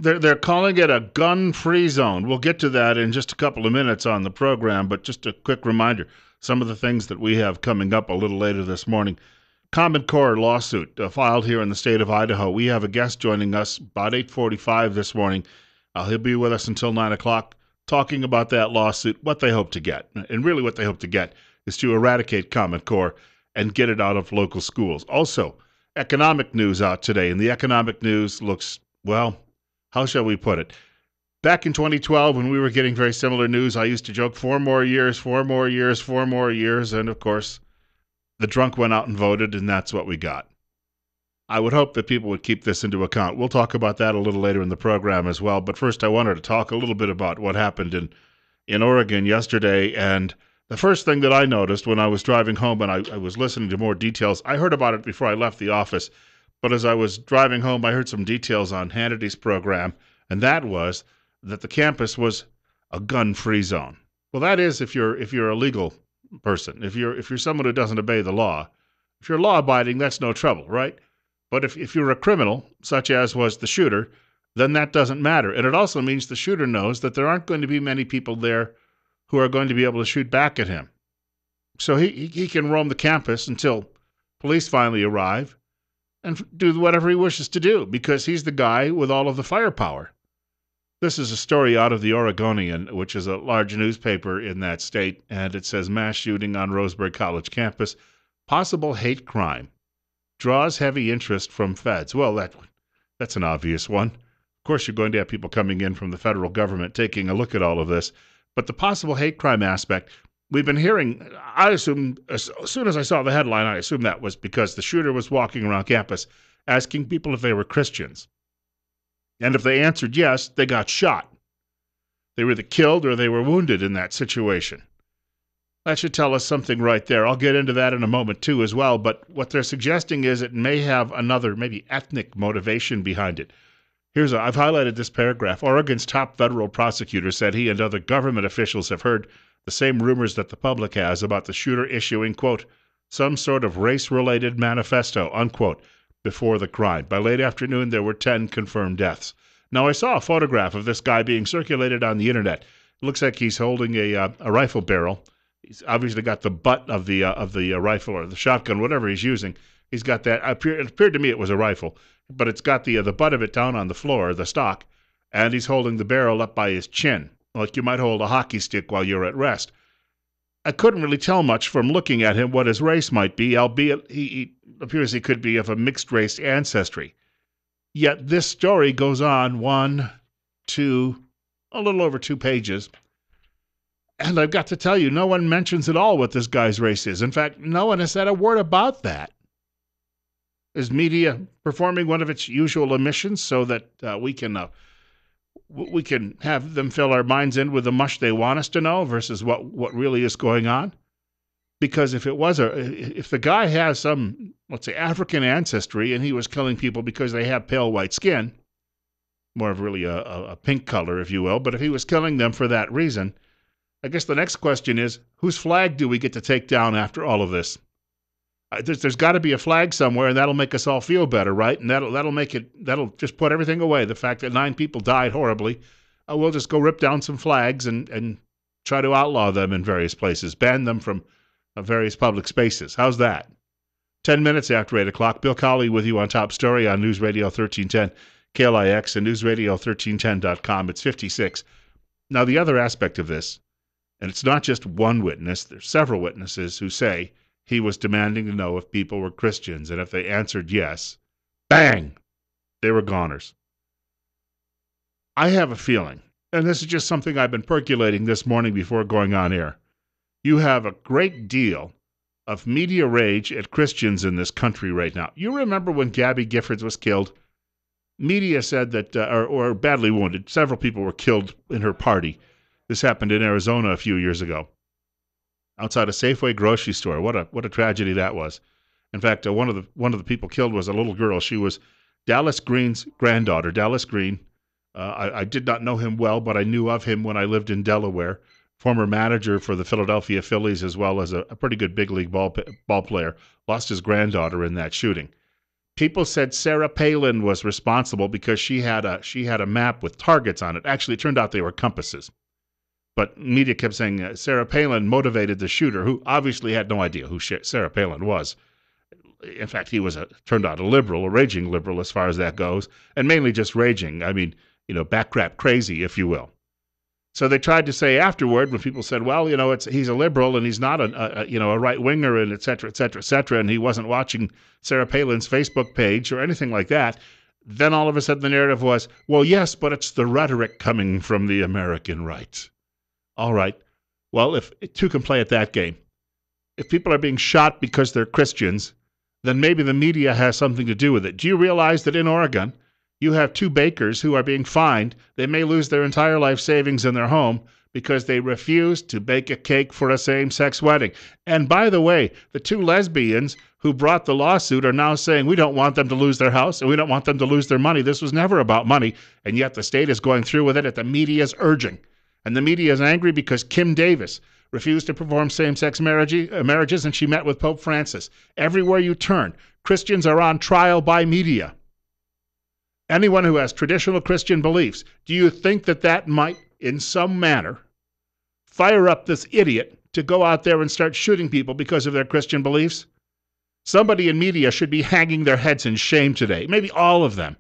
They're calling it a gun-free zone. We'll get to that in just a couple of minutes on the program, but just a quick reminder, some of the things that we have coming up a little later this morning. Common Core lawsuit filed here in the state of Idaho. We have a guest joining us about 8:45 this morning. He'll be with us until 9 o'clock talking about that lawsuit, what they hope to get. And really what they hope to get is to eradicate Common Core and get it out of local schools. Also, economic news out today, and the economic news looks, well, how shall we put it? Back in 2012, when we were getting very similar news, I used to joke 4 more years, 4 more years, 4 more years, and of course, the drunk went out and voted, and that's what we got. I would hope that people would keep this into account. We'll talk about that a little later in the program as well, but first I wanted to talk a little bit about what happened in Oregon yesterday, and the first thing that I noticed when I was driving home and I was listening to more details, I heard about it before I left the office, but as I was driving home, I heard some details on Hannity's program, and that was that the campus was a gun-free zone. Well, that is if you're a legal person. If you're someone who doesn't obey the law, if you're law-abiding, that's no trouble, right? But if you're a criminal, such as was the shooter, then that doesn't matter. And it also means the shooter knows that there aren't going to be many people there who are going to be able to shoot back at him. So he can roam the campus until police finally arrive and do whatever he wishes to do because he's the guy with all of the firepower. This is a story out of the Oregonian, which is a large newspaper in that state, and it says mass shooting on Roseburg College campus, possible hate crime, draws heavy interest from feds. Well, that's an obvious one. Of course, you're going to have people coming in from the federal government taking a look at all of this, but the possible hate crime aspect, we've been hearing, I assume, as soon as I saw the headline, I assumed that was because the shooter was walking around campus asking people if they were Christians. And if they answered yes, they got shot. They were either killed or they were wounded in that situation. That should tell us something right there. I'll get into that in a moment, too, as well. But what they're suggesting is it may have another, maybe ethnic motivation behind it. I've highlighted this paragraph. Oregon's top federal prosecutor said he and other government officials have heard the same rumors that the public has about the shooter issuing, quote, some sort of race-related manifesto, unquote, before the crime. By late afternoon, there were 10 confirmed deaths. Now, I saw a photograph of this guy being circulated on the internet. It looks like he's holding a rifle barrel. He's obviously got the butt of the rifle or the shotgun, whatever he's using. He's got that. It appeared to me it was a rifle, but it's got the butt of it down on the floor, the stock, and he's holding the barrel up by his chin, like you might hold a hockey stick while you're at rest. I couldn't really tell much from looking at him what his race might be, albeit he appears he could be of a mixed-race ancestry. Yet this story goes on a little over 2 pages. And I've got to tell you, no one mentions at all what this guy's race is. In fact, no one has said a word about that. Is media performing one of its usual omissions so that we can have them fill our minds in with the mush they want us to know versus what really is going on? Because if the guy has some, let's say, African ancestry and he was killing people because they have pale white skin, more of really a pink color, if you will, but if he was killing them for that reason, I guess the next question is, whose flag do we get to take down after all of this? There's got to be a flag somewhere, and that'll make us all feel better, right? And that'll just put everything away. The fact that 9 people died horribly, we'll just go rip down some flags and try to outlaw them in various places, ban them from various public spaces. How's that? 10 minutes after 8 o'clock, Bill Colley with you on Top Story on News Radio 1310, KLIX, and newsradio1310.com. It's 56. Now, the other aspect of this, and it's not just one witness, there's several witnesses who say he was demanding to know if people were Christians, and if they answered yes, bang, they were goners. I have a feeling, and this is just something I've been percolating this morning before going on air, you have a great deal of media rage at Christians in this country right now. You remember when Gabby Giffords was killed? Media said that, or badly wounded, several people were killed in her party. This happened in Arizona a few years ago, outside a Safeway grocery store. What a tragedy that was. In fact, one of the people killed was a little girl. She was Dallas Green's granddaughter. Dallas Green, I did not know him well, but I knew of him when I lived in Delaware. Former manager for the Philadelphia Phillies, as well as a pretty good big league ball player, lost his granddaughter in that shooting. People said Sarah Palin was responsible because she had a map with targets on it. Actually, it turned out they were compasses. But media kept saying Sarah Palin motivated the shooter, who obviously had no idea who Sarah Palin was. In fact, he was turned out a liberal, a raging liberal as far as that goes, and mainly just raging. I mean, backcrap crazy, if you will. So they tried to say afterward, when people said, well, he's a liberal and he's not a right winger and et cetera, et cetera, et cetera, and he wasn't watching Sarah Palin's Facebook page or anything like that. Then all of a sudden the narrative was, well, yes, but it's the rhetoric coming from the American right. All right. Well, if two can play at that game, if people are being shot because they're Christians, then maybe the media has something to do with it. Do you realize that in Oregon, you have two bakers who are being fined? They may lose their entire life savings in their home because they refused to bake a cake for a same-sex wedding. And by the way, the two lesbians who brought the lawsuit are now saying we don't want them to lose their house and we don't want them to lose their money. This was never about money, and yet the state is going through with it at the media's urging. And the media is angry because Kim Davis refused to perform same-sex marriages, and she met with Pope Francis. Everywhere you turn, Christians are on trial by media. Anyone who has traditional Christian beliefs, do you think that might, in some manner, fire up this idiot to go out there and start shooting people because of their Christian beliefs? Somebody in media should be hanging their heads in shame today, maybe all of them,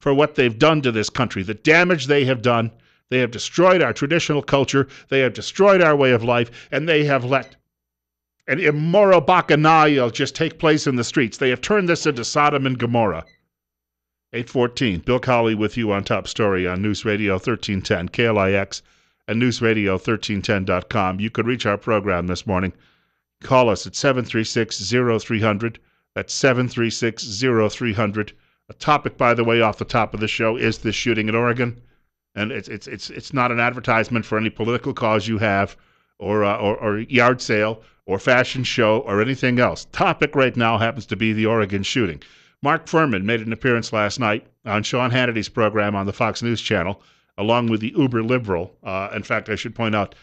for what they've done to this country, the damage they have done. They have destroyed our traditional culture. They have destroyed our way of life, and they have let an immoral bacchanal just take place in the streets. They have turned this into Sodom and Gomorrah. 8:14, Bill Colley with you on Top Story on News Radio 1310, KLIX, and newsradio1310.com. You could reach our program this morning. Call us at 736-0300. That's 736-0300. A topic, by the way, off the top of the show is this shooting in Oregon. And it's not an advertisement for any political cause you have, or yard sale, or fashion show, or anything else. Topic right now happens to be the Oregon shooting. Mark Furman made an appearance last night on Sean Hannity's program on the Fox News Channel, along with the uber liberal. In fact, I should point out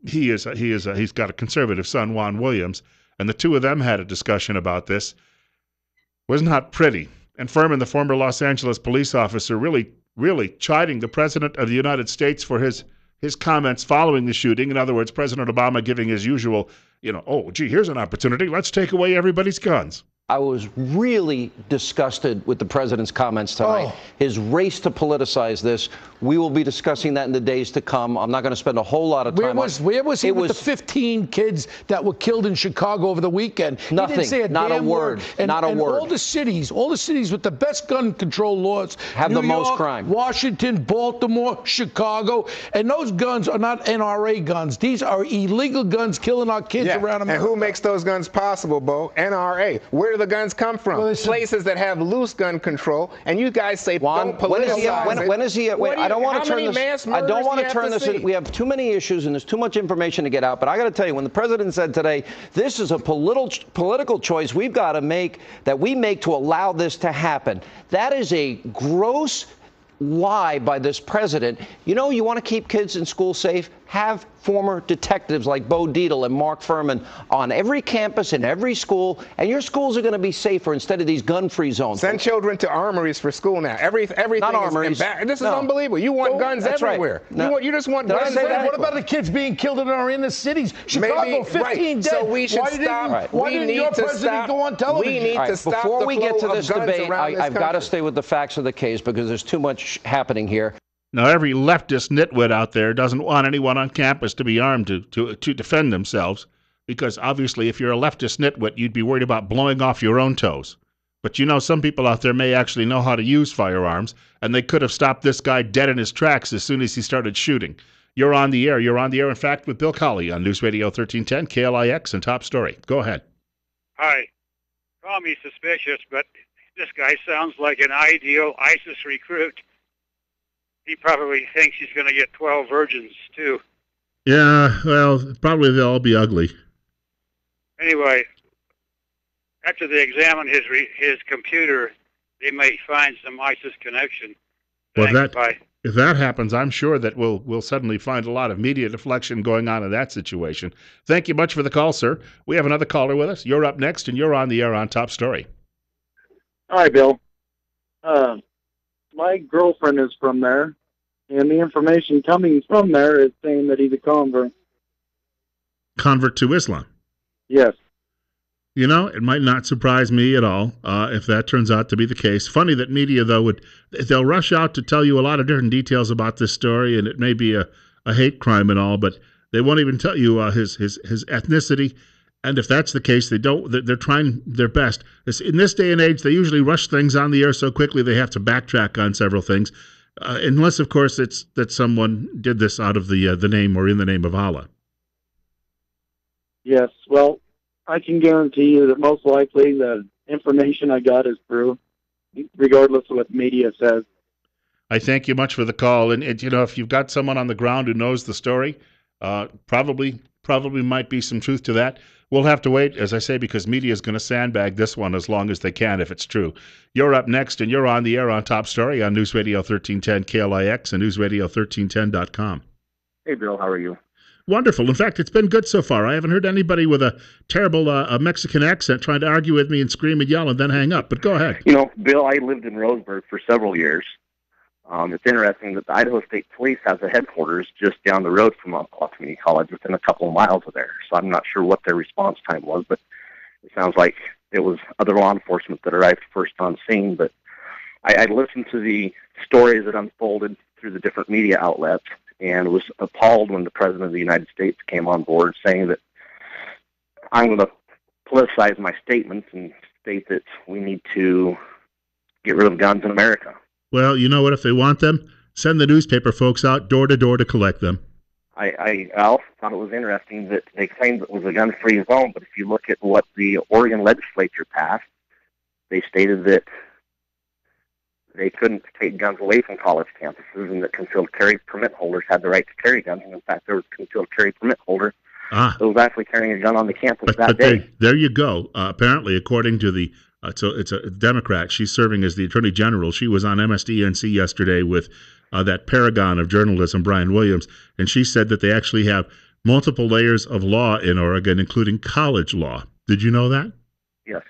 he's got a conservative son, Juan Williams, and the two of them had a discussion about this. It was not pretty. And Furman, the former Los Angeles police officer, really chiding the President of the United States for his comments following the shooting. In other words, President Obama giving his usual, here's an opportunity. Let's take away everybody's guns. I was really disgusted with the president's comments tonight. His race to politicize this. We will be discussing that in the days to come. I'm not going to spend a whole lot of time Where was he with the 15 kids that were killed in Chicago over the weekend? Nothing. He didn't say a not damn a word. Not a word. All the cities with the best gun control laws have New the most York, crime. Washington, Baltimore, Chicago, and those guns are not NRA guns. These are illegal guns killing our kids around America. And who makes those guns possible, Bo? NRA. Where do the guns come from? Well, places that have loose gun control, and you guys say don't politicize it. When is he? Wait, I don't want to turn this. I don't want to turn this. We have too many issues, and there's too much information to get out. But I got to tell you, when the president said today, this is a political choice we've got to make, that we make to allow this to happen. That is a gross lie by this president. You want to keep kids in school safe? Have former detectives like Bo Dietl and Mark Furman on every campus in every school, and your schools are going to be safer instead of these gun-free zones. Send children to armories for school now. Everything not armories. This is unbelievable. You want guns everywhere. Right. No. You just want guns everywhere. What about the kids being killed in our inner cities? Chicago, 15 dead. So we should stop. Why didn't your president go on television? We need to stop before we get to this debate, I've got to stay with the facts of the case because there's too much happening here. Now, every leftist nitwit out there doesn't want anyone on campus to be armed to defend themselves, because obviously if you're a leftist nitwit, you'd be worried about blowing off your own toes. But some people out there may actually know how to use firearms, and they could have stopped this guy dead in his tracks as soon as he started shooting. You're on the air. In fact, with Bill Colley on News Radio 1310, KLIX, and Top Story. Go ahead. Hi. Call me suspicious, but this guy sounds like an ideal ISIS recruit. He probably thinks he's going to get 12 virgins, too. Yeah, well, probably they'll all be ugly. Anyway, after they examine his computer, they may find some ISIS connection. Well, if that happens, I'm sure that we'll suddenly find a lot of media deflection going on in that situation. Thank you much for the call, sir. We have another caller with us. You're up next, and you're on the air on Top Story. Hi, Bill. My girlfriend is from there, and the information coming from there is saying that he's a convert. Convert to Islam. Yes. You know, it might not surprise me at all if that turns out to be the case. Funny that media, though, they'll rush out to tell you a lot of different details about this story, and it may be a hate crime and all, but they won't even tell you his ethnicity. And if that's the case, they're trying their best. In this day and age, they usually rush things on the air so quickly they have to backtrack on several things, unless, of course, it's that someone did this out of the name or in the name of Allah. Yes. Well, I can guarantee you that most likely the information I got is true, regardless of what the media says. I thank you much for the call. And if you've got someone on the ground who knows the story, probably might be some truth to that. We'll have to wait, as I say, because media is going to sandbag this one as long as they can if it's true. You're up next, and you're on the air on Top Story on News Radio 1310 KLIX and newsradio1310.com. Hey, Bill, how are you? Wonderful. In fact, it's been good so far. I haven't heard anybody with a terrible Mexican accent trying to argue with me and scream and yell and then hang up. But go ahead. You know, Bill, I lived in Roseburg for several years. It's interesting that the Idaho State Police has a headquarters just down the road from Umpqua Community College, within a couple of miles of there. So I'm not sure what their response time was, but it sounds like it was other law enforcement that arrived first on scene. But I listened to the stories that unfolded through the different media outlets, and was appalled when the President of the United States came on board saying that I'm going to politicize my statements and state that we need to get rid of guns in America. Well, you know what? If they want them, send the newspaper folks out door to door to collect them. I also thought it was interesting that they claimed it was a gun-free zone, but if you look at what the Oregon legislature passed, they stated that they couldn't take guns away from college campuses, and that concealed carry permit holders had the right to carry guns. And in fact, there was a concealed carry permit holder that was actually carrying a gun on the campus that day. There you go. Apparently, according to the it's a Democrat. She's serving as the Attorney General. She was on MSDNC yesterday with that paragon of journalism, Brian Williams, and she said that they actually have multiple layers of law in Oregon, including college law. Did you know that? Yes.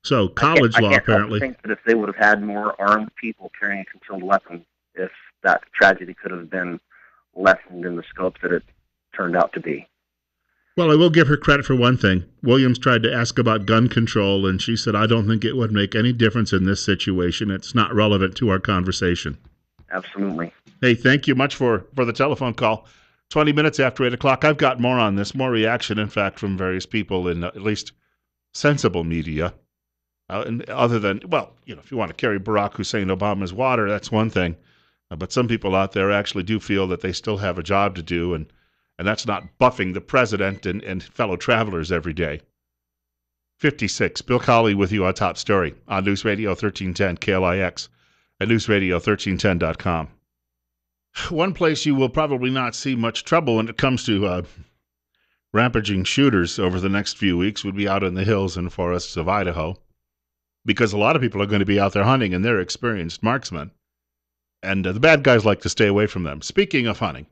So college law, apparently. I think that if they would have had more armed people carrying a concealed weapon, if that tragedy could have been lessened in the scope that it turned out to be. Well, I will give her credit for one thing. Williams tried to ask about gun control, and she said, I don't think it would make any difference in this situation. It's not relevant to our conversation. Absolutely. Hey, thank you much for the telephone call. 20 minutes after 8 o'clock. I've got more on this, more reaction, in fact, from various people in at least sensible media. And other than, well, if you want to carry Barack Hussein Obama's water, that's one thing. But some people out there actually do feel that they still have a job to do, and that's not buffing the president and fellow travelers every day. 56, Bill Colley with you on Top Story on News Radio 1310 KLIX and newsradio1310.com. One place you will probably not see much trouble when it comes to rampaging shooters over the next few weeks would be out in the hills and forests of Idaho, because a lot of people are going to be out there hunting, and they're experienced marksmen. And the bad guys like to stay away from them. Speaking of hunting,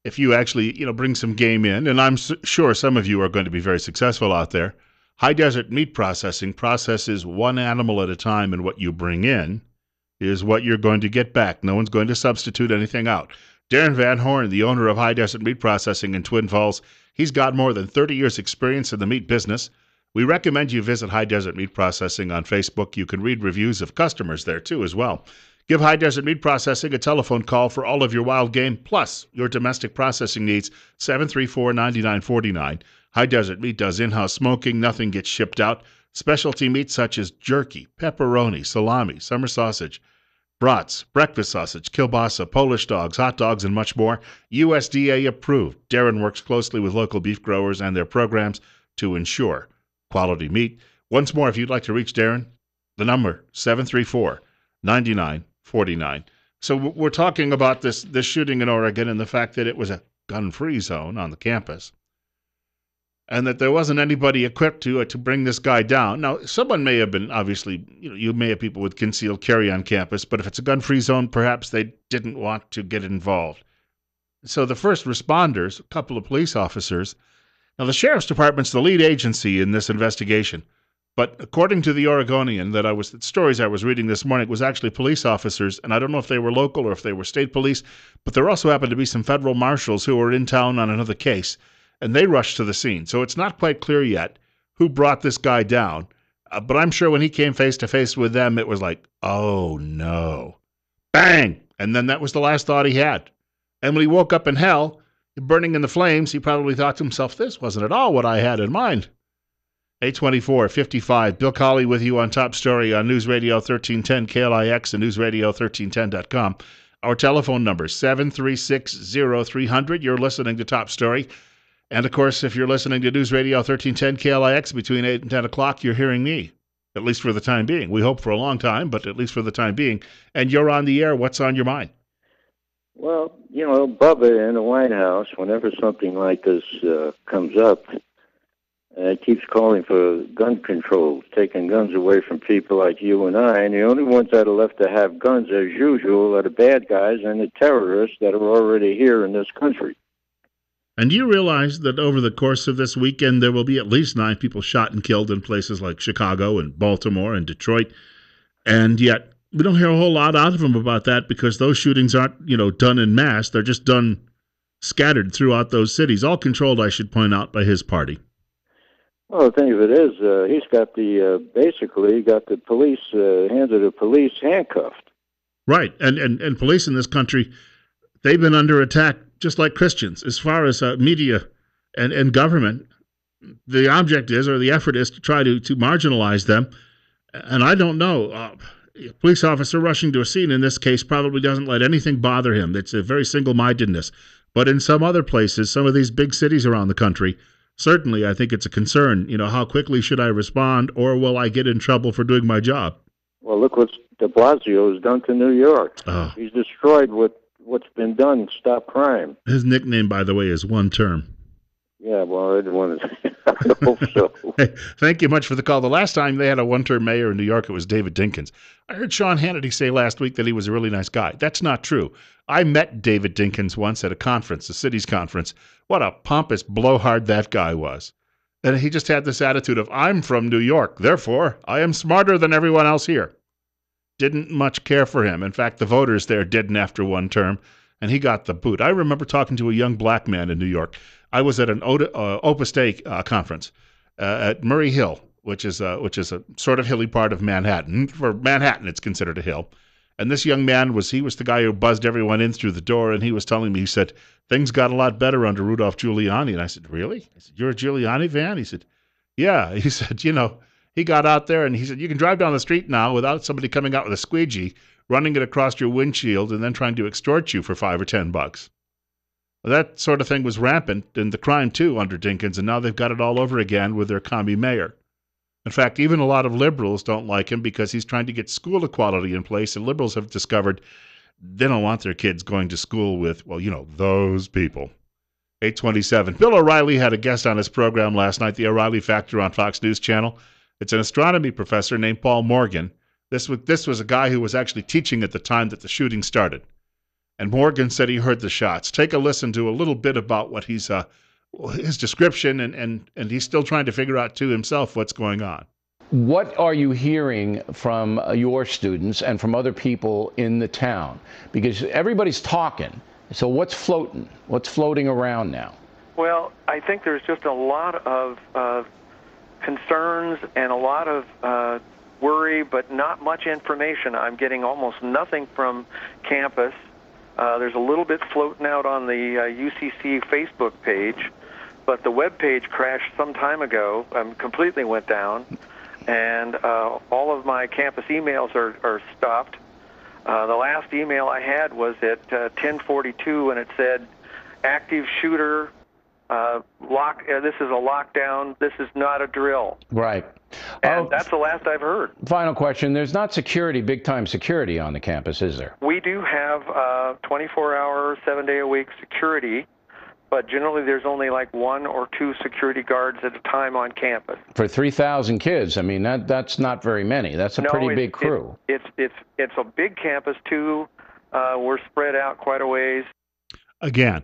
if you actually, bring some game in, and I'm sure some of you are going to be very successful out there, High Desert Meat Processing processes one animal at a time, and what you bring in is what you're going to get back. No one's going to substitute anything out. Darren Van Horn, the owner of High Desert Meat Processing in Twin Falls, he's got more than 30 years' experience in the meat business. We recommend you visit High Desert Meat Processing on Facebook. You can read reviews of customers there, too, as well. Give High Desert Meat Processing a telephone call for all of your wild game, plus your domestic processing needs, 734-9949. High Desert Meat does in-house smoking. Nothing gets shipped out. Specialty meats such as jerky, pepperoni, salami, summer sausage, brats, breakfast sausage, kielbasa, Polish dogs, hot dogs, and much more. USDA approved. Darren works closely with local beef growers and their programs to ensure quality meat. Once more, if you'd like to reach Darren, the number, 734-9949. So we're talking about this shooting in Oregon and the fact that it was a gun-free zone on the campus, and that there wasn't anybody equipped to bring this guy down. Now, someone may have been, obviously, you may have people with concealed carry on campus, but if it's a gun-free zone, perhaps they didn't want to get involved. So the first responders, a couple of police officers, now the Sheriff's Department's the lead agency in this investigation. But according to the Oregonian the stories I was reading this morning, it was actually police officers, and I don't know if they were local or if they were state police, but there also happened to be some federal marshals who were in town on another case, and they rushed to the scene. So it's not quite clear yet who brought this guy down, but I'm sure when he came face to face with them, it was like, oh no. Bang! And then that was the last thought he had. And when he woke up in hell, burning in the flames, he probably thought to himself, this wasn't at all what I had in mind. 824-55. Bill Colley with you on Top Story on News Radio 1310 KLIX and newsradio1310.com. Our telephone number, 736-0300. You're listening to Top Story. And, of course, if you're listening to News Radio 1310 KLIX between 8 and 10 o'clock, you're hearing me, at least for the time being. We hope for a long time, but at least for the time being. And you're on the air. What's on your mind? Well, Bubba in the White House, whenever something like this comes up, keeps calling for gun control, taking guns away from people like you and I, and the only ones that are left to have guns, as usual, are the bad guys and the terrorists that are already here in this country. And do you realize that over the course of this weekend, there will be at least 9 people shot and killed in places like Chicago and Baltimore and Detroit, and yet we don't hear a whole lot out of them about that because those shootings aren't, done en masse. They're just done scattered throughout those cities, all controlled, I should point out, by his party. Well, the thing of it is, he's got basically got the police, hands of the police handcuffed. Right, and police in this country, they've been under attack just like Christians. As far as media and government, the object is, or the effort is, to try to marginalize them. And I don't know. A police officer rushing to a scene in this case probably doesn't let anything bother him. It's a very single-mindedness. But in some other places, some of these big cities around the country, certainly I think it's a concern. How quickly should I respond, or will I get in trouble for doing my job? Well, look what de Blasio has done to New York. Oh. He's destroyed what's been done to stop crime. His nickname, by the way, is One Term. Yeah, well, I hope so. Hey, thank you much for the call. The last time they had a one-term mayor in New York, it was David Dinkins. I heard Sean Hannity say last week that he was a really nice guy. That's not true. I met David Dinkins once at a conference, a city's conference. What a pompous blowhard that guy was. And he just had this attitude of, I'm from New York, therefore I am smarter than everyone else here. Didn't much care for him. In fact, the voters there didn't after one term, and he got the boot. I remember talking to a young black man in New York. I was at an Opus Dei conference at Murray Hill, which is a sort of hilly part of Manhattan. For Manhattan, it's considered a hill. And this young man was the guy who buzzed everyone in through the door, and he was telling me, he said, things got a lot better under Rudolph Giuliani. And I said, really? I said, you're a Giuliani fan? He said, yeah. He said, he got out there and he said, you can drive down the street now without somebody coming out with a squeegee, running it across your windshield, and then trying to extort you for $5 or $10. That sort of thing was rampant, and the crime too under Dinkins, and now they've got it all over again with their commie mayor. In fact, even a lot of liberals don't like him because he's trying to get school equality in place, and liberals have discovered they don't want their kids going to school with, those people. 827. Bill O'Reilly had a guest on his program last night, the O'Reilly Factor on Fox News Channel. It's an astronomy professor named Paul Morgan. This was a guy who was actually teaching at the time that the shooting started. And Morgan said he heard the shots. Take a listen to a little bit about what his description, and he's still trying to figure out to himself what's going on. What are you hearing from your students and from other people in the town? Because everybody's talking. So what's floating? What's floating around now? Well, I think there's just a lot of concerns and a lot of worry, but not much information. I'm getting almost nothing from campus. There's a little bit floating out on the UCC Facebook page, but the web page crashed some time ago, completely went down, and all of my campus emails are stopped. The last email I had was at 10:42, and it said, active shooter, this is a lockdown, this is not a drill. Right. And that's the last I've heard. Final question. There's not security, big-time security on the campus, is there? We do have 24-hour, 7-day-a-week security, but generally there's only like 1 or 2 security guards at a time on campus. For 3,000 kids, I mean, that's not very many. That's a pretty big crew. It's a big campus, too. We're spread out quite a ways. Again,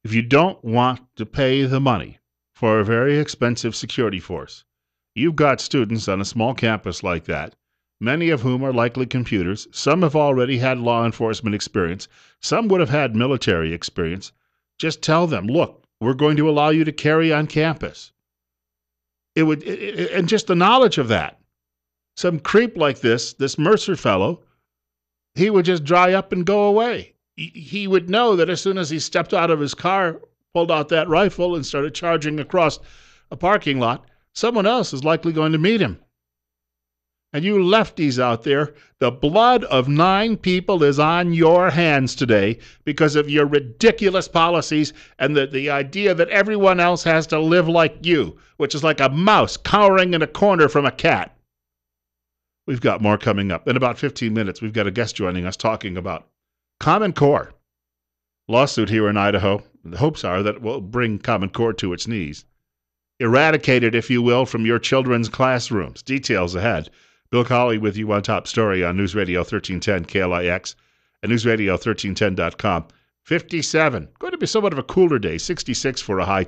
if you don't want to pay the money for a very expensive security force, You've got students on a small campus like that, many of whom are likely computers. Some have already had law enforcement experience. Some would have had military experience. Just tell them, look, we're going to allow you to carry on campus. And just the knowledge of that. Some creep like this Mercer fellow, he would just dry up and go away. He would know that as soon as he stepped out of his car, pulled out that rifle and started charging across a parking lot, someone else is likely going to meet him. And you lefties out there, the blood of 9 people is on your hands today because of your ridiculous policies and the idea that everyone else has to live like you, which is like a mouse cowering in a corner from a cat. We've got more coming up. In about 15 minutes, we've got a guest joining us talking about Common Core. Lawsuit here in Idaho. The hopes are that it will bring Common Core to its knees. Eradicate it, if you will, from your children's classrooms. Details ahead. Bill Colley with you on Top Story on News Radio 1310 KLIX and newsradio1310.com. 57. Going to be somewhat of a cooler day. 66 for a high.